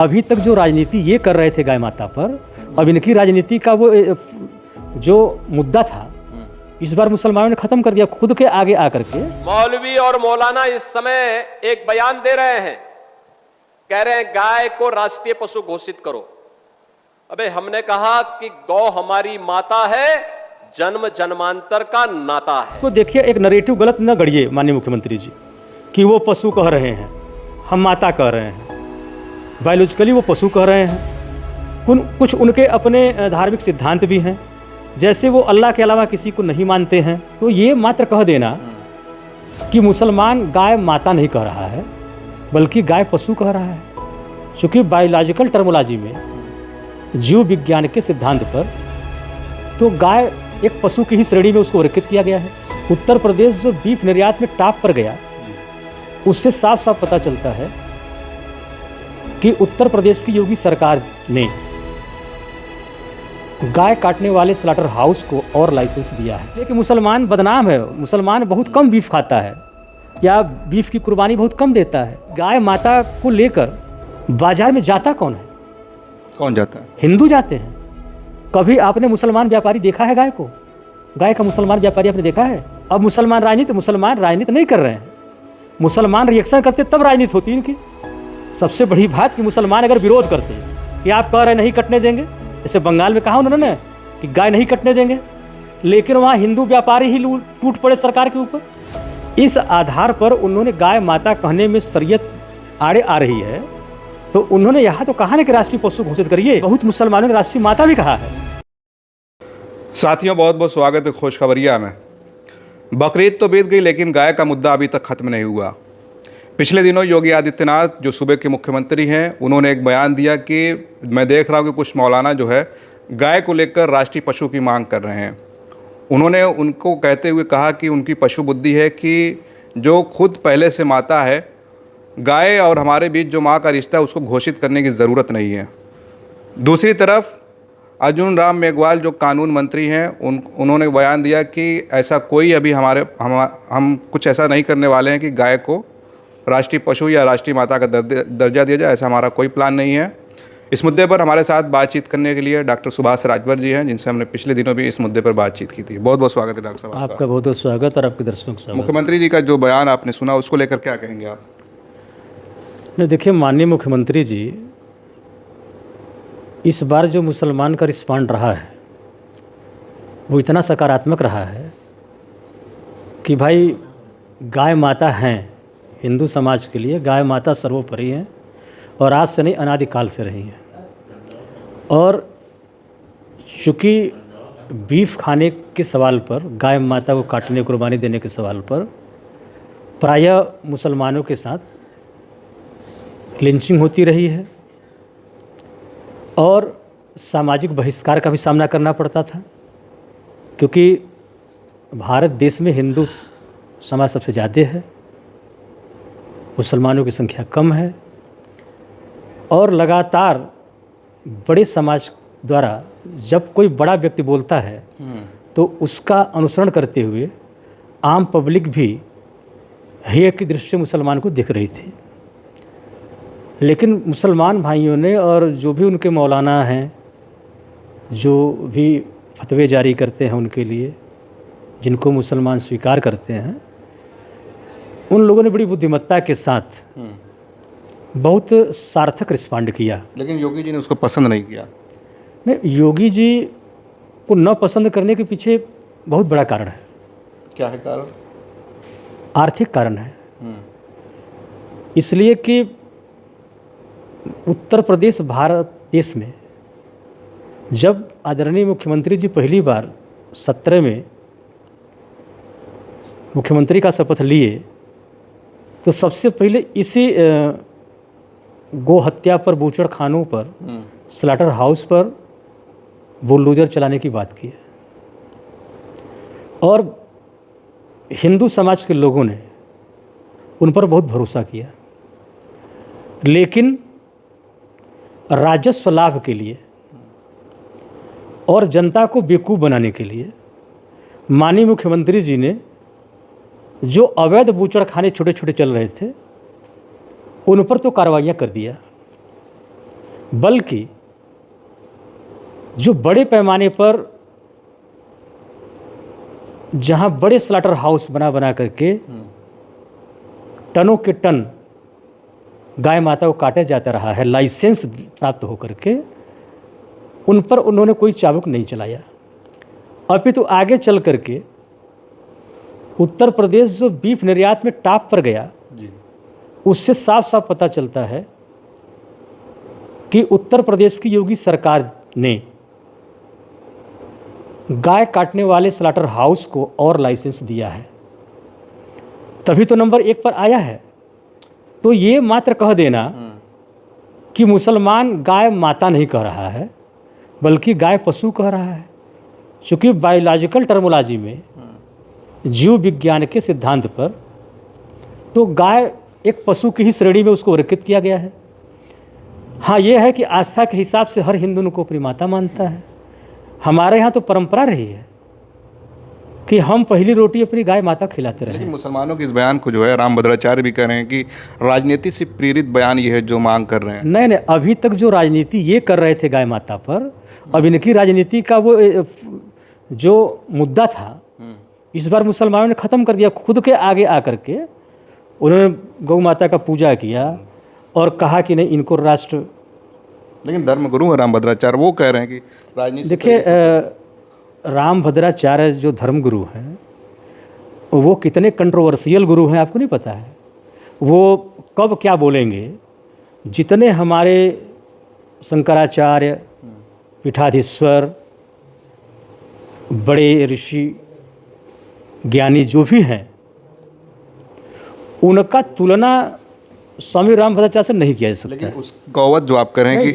अभी तक जो राजनीति ये कर रहे थे गाय माता पर, अब इनकी राजनीति का वो जो मुद्दा था इस बार मुसलमानों ने खत्म कर दिया खुद के आगे आकर के। मौलवी और मौलाना इस समय एक बयान दे रहे हैं, कह रहे हैं गाय को राष्ट्रीय पशु घोषित करो। अबे हमने कहा कि गौ हमारी माता है, जन्म जन्मांतर का नाता है। इसको देखिए, एक नरेटिव गलत न गढ़िए माननीय मुख्यमंत्री जी कि वो पशु कह रहे हैं, हम माता कह रहे हैं। बायोलॉजिकली वो पशु कह रहे हैं। कुछ उनके अपने धार्मिक सिद्धांत भी हैं, जैसे वो अल्लाह के अलावा किसी को नहीं मानते हैं। तो ये मात्र कह देना कि मुसलमान गाय माता नहीं कह रहा है बल्कि गाय पशु कह रहा है, क्योंकि बायोलॉजिकल टर्मोलॉजी में जीव विज्ञान के सिद्धांत पर तो गाय एक पशु की ही श्रेणी में उसको वर्गीकृत किया गया है। उत्तर प्रदेश जो बीफ निर्यात में टॉप पर गया, उससे साफ साफ पता चलता है कि उत्तर प्रदेश की योगी सरकार ने गाय काटने वाले स्लॉटर हाउस को और लाइसेंस दिया है। लेकिन मुसलमान बदनाम है, मुसलमान बहुत कम बीफ खाता है या बीफ की कुर्बानी बहुत कम देता है। गाय माता को लेकर बाजार में जाता कौन है? कौन जाता है? हिंदू जाते हैं। कभी आपने मुसलमान व्यापारी देखा है गाय को? गाय का मुसलमान व्यापारी आपने देखा है? अब मुसलमान राजनीति नहीं कर रहे हैं। मुसलमान रिएक्शन करते तब राजनीति होती है इनकी। सबसे बड़ी बात कि मुसलमान अगर विरोध करते हैं कि आप कह रहे नहीं कटने देंगे, जैसे बंगाल में कहा उन्होंने कि गाय नहीं कटने देंगे, लेकिन वहाँ हिंदू व्यापारी ही टूट पड़े सरकार के ऊपर। इस आधार पर उन्होंने गाय माता कहने में शरीयत आड़े आ रही है, तो उन्होंने यहाँ तो कहा ना कि राष्ट्रीय पशु घोषित करिए। बहुत मुसलमानों ने राष्ट्रीय माता भी कहा है। साथियों, बहुत बहुत स्वागत है खुशखबरिया में। बकरीद तो बीत गई, लेकिन गाय का मुद्दा अभी तक खत्म नहीं हुआ। पिछले दिनों योगी आदित्यनाथ जो सूबे के मुख्यमंत्री हैं, उन्होंने एक बयान दिया कि मैं देख रहा हूँ कि कुछ मौलाना जो है गाय को लेकर राष्ट्रीय पशु की मांग कर रहे हैं। उन्होंने उनको कहते हुए कहा कि उनकी पशु बुद्धि है कि जो खुद पहले से माता है, गाय और हमारे बीच जो माँ का रिश्ता है उसको घोषित करने की ज़रूरत नहीं है। दूसरी तरफ अर्जुन राम मेघवाल जो कानून मंत्री हैं, उन्होंने बयान दिया कि ऐसा कोई अभी हम कुछ ऐसा नहीं करने वाले हैं कि गाय को राष्ट्रीय पशु या राष्ट्रीय माता का दर्जा दिया जाए। ऐसा हमारा कोई प्लान नहीं है। इस मुद्दे पर हमारे साथ बातचीत करने के लिए डॉक्टर सुभाष राजभर जी हैं, जिनसे हमने पिछले दिनों भी इस मुद्दे पर बातचीत की थी। बहुत बहुत स्वागत है डॉक्टर साहब। आपका बहुत बहुत स्वागत और आपके दर्शकों का स्वागत। मुख्यमंत्री जी का जो बयान आपने सुना, उसको लेकर क्या कहेंगे आप? नहीं, देखिए माननीय मुख्यमंत्री जी, इस बार जो मुसलमान का रिस्पॉन्ड रहा है वो इतना सकारात्मक रहा है कि भाई गाय माता हैं। हिंदू समाज के लिए गाय माता सर्वोपरि हैं और आज से नहीं, अनादिकाल से रही हैं। और चूँकि बीफ खाने के सवाल पर, गाय माता को काटने कुर्बानी देने के सवाल पर प्रायः मुसलमानों के साथ लिंचिंग होती रही है और सामाजिक बहिष्कार का भी सामना करना पड़ता था, क्योंकि भारत देश में हिंदू समाज सबसे ज़्यादा है, मुसलमानों की संख्या कम है। और लगातार बड़े समाज द्वारा जब कोई बड़ा व्यक्ति बोलता है तो उसका अनुसरण करते हुए आम पब्लिक भी हेय की दृष्टि से मुसलमान को देख रही थी। लेकिन मुसलमान भाइयों ने और जो भी उनके मौलाना हैं, जो भी फतवे जारी करते हैं उनके लिए, जिनको मुसलमान स्वीकार करते हैं, उन लोगों ने बड़ी बुद्धिमत्ता के साथ बहुत सार्थक रिस्पॉन्ड किया। लेकिन योगी जी ने उसको पसंद नहीं किया। नहीं, योगी जी को न पसंद करने के पीछे बहुत बड़ा कारण है। क्या है कारण? आर्थिक कारण है। इसलिए कि उत्तर प्रदेश भारत देश में जब आदरणीय मुख्यमंत्री जी पहली बार 17 में मुख्यमंत्री का शपथ लिए, तो सबसे पहले इसी गो हत्या पर, बूचड़ खानों पर, स्लॉटर हाउस पर बुलडोजर चलाने की बात की है। और हिंदू समाज के लोगों ने उन पर बहुत भरोसा किया। लेकिन राजस्व लाभ के लिए और जनता को बेवकूफ़ बनाने के लिए माननीय मुख्यमंत्री जी ने जो अवैध बूचड़खाने छोटे छोटे चल रहे थे उन पर तो कार्रवाइयाँ कर दिया। बल्कि जो बड़े पैमाने पर जहाँ बड़े स्लॉटर हाउस बना बना करके टनों के टन गाय माता को काटा जाता रहा है लाइसेंस प्राप्त होकर के, उन पर उन्होंने कोई चाबुक नहीं चलाया। अपितु आगे चल करके उत्तर प्रदेश जो बीफ निर्यात में टॉप पर गया, उससे साफ साफ पता चलता है कि उत्तर प्रदेश की योगी सरकार ने गाय काटने वाले स्लॉटर हाउस को और लाइसेंस दिया है, तभी तो नंबर 1 पर आया है। तो ये मात्र कह देना कि मुसलमान गाय माता नहीं कह रहा है, बल्कि गाय पशु कह रहा है। चूँकि बायोलॉजिकल टर्मोलॉजी में, जीव विज्ञान के सिद्धांत पर, तो गाय एक पशु की ही श्रेणी में उसको वर्गीकृत किया गया है। हाँ, ये है कि आस्था के हिसाब से हर हिंदू उनको अपनी माता मानता है। हमारे यहाँ तो परंपरा रही है कि हम पहली रोटी अपनी गाय माता खिलाते रहे। लेकिन मुसलमानों के इस बयान को जो है रामभद्राचार्य भी कह रहे हैं कि राजनीति से प्रेरित बयान ये है जो मांग कर रहे हैं। नहीं, अभी तक जो राजनीति ये कर रहे थे गाय माता पर, अब इनकी राजनीति का वो जो मुद्दा था, इस बार मुसलमानों ने ख़त्म कर दिया। खुद के आगे आकर के उन्होंने गौ माता का पूजा किया और कहा कि नहीं, इनको राष्ट्र। लेकिन धर्मगुरु हैं रामभद्राचार्य, वो कह रहे हैं कि राजनीति। देखिए, रामभद्राचार्य जो धर्मगुरु हैं, वो कितने कंट्रोवर्शियल गुरु हैं आपको नहीं पता है। वो कब क्या बोलेंगे, जितने हमारे शंकराचार्य, पीठाधीश्वर, बड़े ऋषि ज्ञानी जो भी हैं, उनका तुलना स्वामी रामभद्राचार्य से नहीं किया जा सकता। लेकिन उस गौवत जो आप कह रहे हैं कि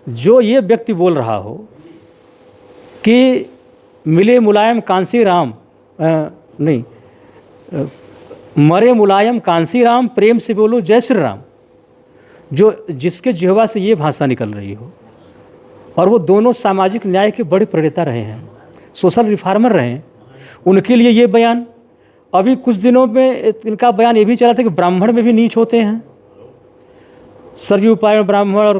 जो ये व्यक्ति बोल रहा हो कि मिले मुलायम कांसी राम, मरे मुलायम कांसी राम, प्रेम से बोलो जय श्री राम, जो जिसके जिह्वा से ये भाषा निकल रही हो, और वो दोनों सामाजिक न्याय के बड़े प्रणेता रहे हैं, सोशल रिफॉर्मर रहे हैं, उनके लिए ये बयान। अभी कुछ दिनों में इनका बयान ये भी चला था कि ब्राह्मण में भी नीच होते हैं, सरयू पारण ब्राह्मण और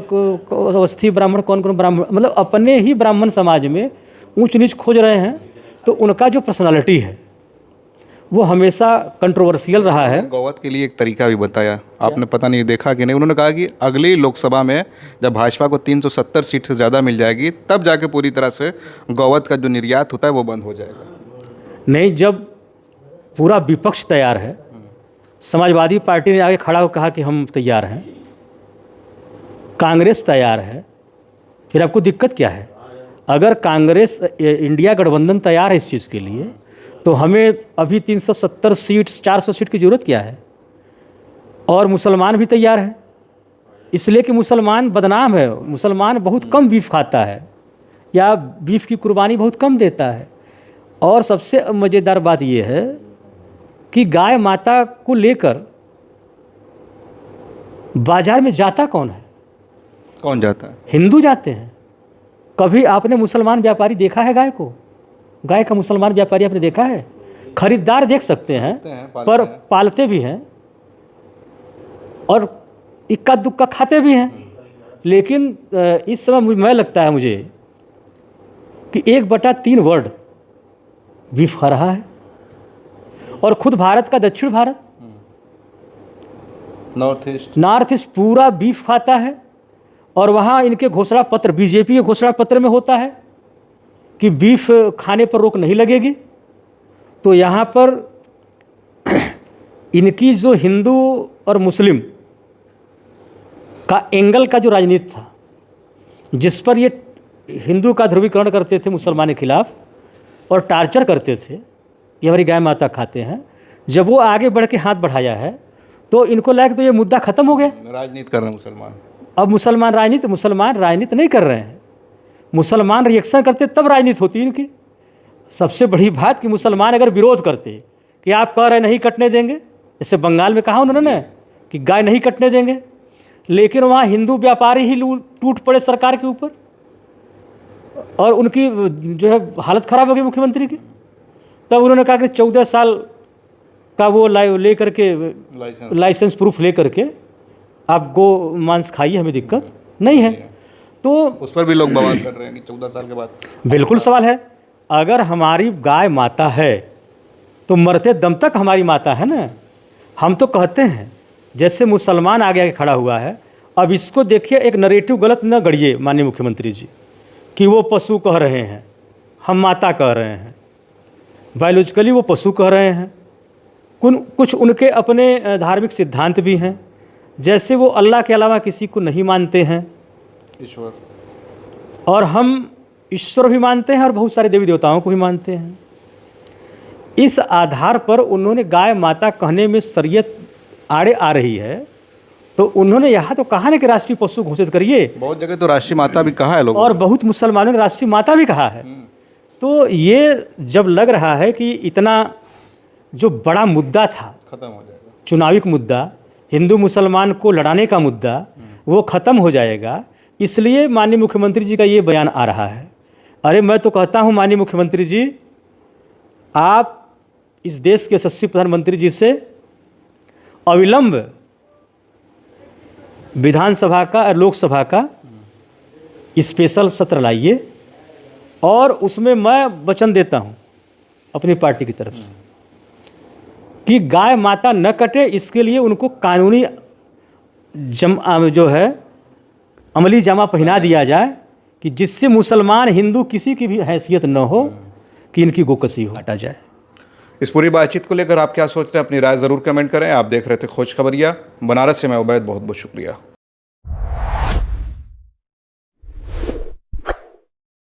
अवस्थी ब्राह्मण, कौन कौन ब्राह्मण, मतलब अपने ही ब्राह्मण समाज में ऊंच नीच खोज रहे हैं। तो उनका जो पर्सनालिटी है वो हमेशा कंट्रोवर्शियल रहा है। गौवत के लिए एक तरीका भी बताया आपने, पता नहीं देखा कि नहीं। उन्होंने कहा कि अगली लोकसभा में जब भाजपा को 370 सीट से ज़्यादा मिल जाएगी, तब जाके पूरी तरह से गौवत का जो निर्यात होता है वो बंद हो जाएगा। नहीं, जब पूरा विपक्ष तैयार है, समाजवादी पार्टी ने आगे खड़ा होकर कहा कि हम तैयार हैं, कांग्रेस तैयार है, फिर आपको दिक्कत क्या है? अगर कांग्रेस इंडिया गठबंधन तैयार है इस चीज़ के लिए, तो हमें अभी 370 सीट 400 सीट की ज़रूरत क्या है? और मुसलमान भी तैयार है, इसलिए कि मुसलमान बदनाम है, मुसलमान बहुत कम बीफ खाता है या बीफ की कुर्बानी बहुत कम देता है। और सबसे मज़ेदार बात यह है कि गाय माता को लेकर बाजार में जाता कौन है? कौन जाता है? हिंदू जाते हैं। कभी आपने मुसलमान व्यापारी देखा है गाय को? गाय का मुसलमान व्यापारी आपने देखा है? खरीदार देख सकते हैं, पर पालते भी हैं और इक्का दुक्का खाते भी हैं। लेकिन इस समय मैं लगता है मुझे कि 1/3 वर्ल्ड बीफ खा रहा है, और खुद भारत का दक्षिण भारत, नॉर्थ ईस्ट पूरा बीफ खाता है। और वहाँ इनके घोषणा पत्र, बीजेपी के घोषणा पत्र में होता है कि बीफ खाने पर रोक नहीं लगेगी। तो यहाँ पर इनकी जो हिंदू और मुस्लिम का एंगल का जो राजनीति था, जिस पर ये हिंदू का ध्रुवीकरण करते थे मुसलमान के खिलाफ और टार्चर करते थे कि हमारी गाय माता खाते हैं, जब वो आगे बढ़ के हाथ बढ़ाया है तो इनको लगा कि तो ये मुद्दा ख़त्म हो गया। राजनीति कर रहे हैं मुसलमान। अब मुसलमान राजनीति नहीं कर रहे हैं, मुसलमान रिएक्शन करते तब राजनीति होती है इनकी। सबसे बड़ी बात कि मुसलमान अगर विरोध करते कि आप कह रहे नहीं कटने देंगे, जैसे बंगाल में कहा उन्होंने कि गाय नहीं कटने देंगे, लेकिन वहाँ हिंदू व्यापारी ही टूट पड़े सरकार के ऊपर और उनकी जो है हालत ख़राब हो गई मुख्यमंत्री की। तब उन्होंने कहा कि 14 साल का वो ले करके लाइसेंस प्रूफ ले करके आप गो मांस खाइए, हमें दिक्कत नहीं है। तो उस पर भी लोग बवाल कर रहे हैं कि 14 साल के बाद। बिल्कुल सवाल है, अगर हमारी गाय माता है तो मरते दम तक हमारी माता है ना। हम तो कहते हैं, जैसे मुसलमान आगे आगे खड़ा हुआ है, अब इसको देखिए, एक नरेटिव गलत न गढ़िए माननीय मुख्यमंत्री जी, कि वो पशु कह रहे हैं, हम माता कह रहे हैं। बायोलॉजिकली वो पशु कह रहे हैं। कुछ उनके अपने धार्मिक सिद्धांत भी हैं, जैसे वो अल्लाह के अलावा किसी को नहीं मानते हैं, ईश्वर, और हम ईश्वर भी मानते हैं और बहुत सारे देवी देवताओं को भी मानते हैं। इस आधार पर उन्होंने गाय माता कहने में शरीयत आड़े आ रही है, तो उन्होंने यहाँ तो कहा ना कि राष्ट्रीय पशु घोषित करिए, बहुत जगह तो राष्ट्रीय माता भी कहा है लोगों और बहुत मुसलमानों ने राष्ट्रीय माता भी कहा है। तो ये जब लग रहा है कि इतना जो बड़ा मुद्दा था, खत्म हो जाएगा, चुनावी मुद्दा, हिंदू मुसलमान को लड़ाने का मुद्दा, वो ख़त्म हो जाएगा, इसलिए माननीय मुख्यमंत्री जी का ये बयान आ रहा है। अरे मैं तो कहता हूँ माननीय मुख्यमंत्री जी, आप इस देश के यशस्वी प्रधानमंत्री जी से अविलंब विधानसभा का और लोकसभा का स्पेशल सत्र लाइए, और उसमें मैं वचन देता हूँ अपनी पार्टी की तरफ से कि गाय माता न कटे, इसके लिए उनको कानूनी जो है अमली जामा पहना दिया जाए, कि जिससे मुसलमान हिंदू किसी की भी हैसियत न हो कि इनकी गोकसी हो, हटा जाए। इस पूरी बातचीत को लेकर आप क्या सोच रहे हैं? अपनी राय ज़रूर कमेंट करें। आप देख रहे थे खोज खबरिया बनारस से, मैं उबैद, बहुत बहुत शुक्रिया।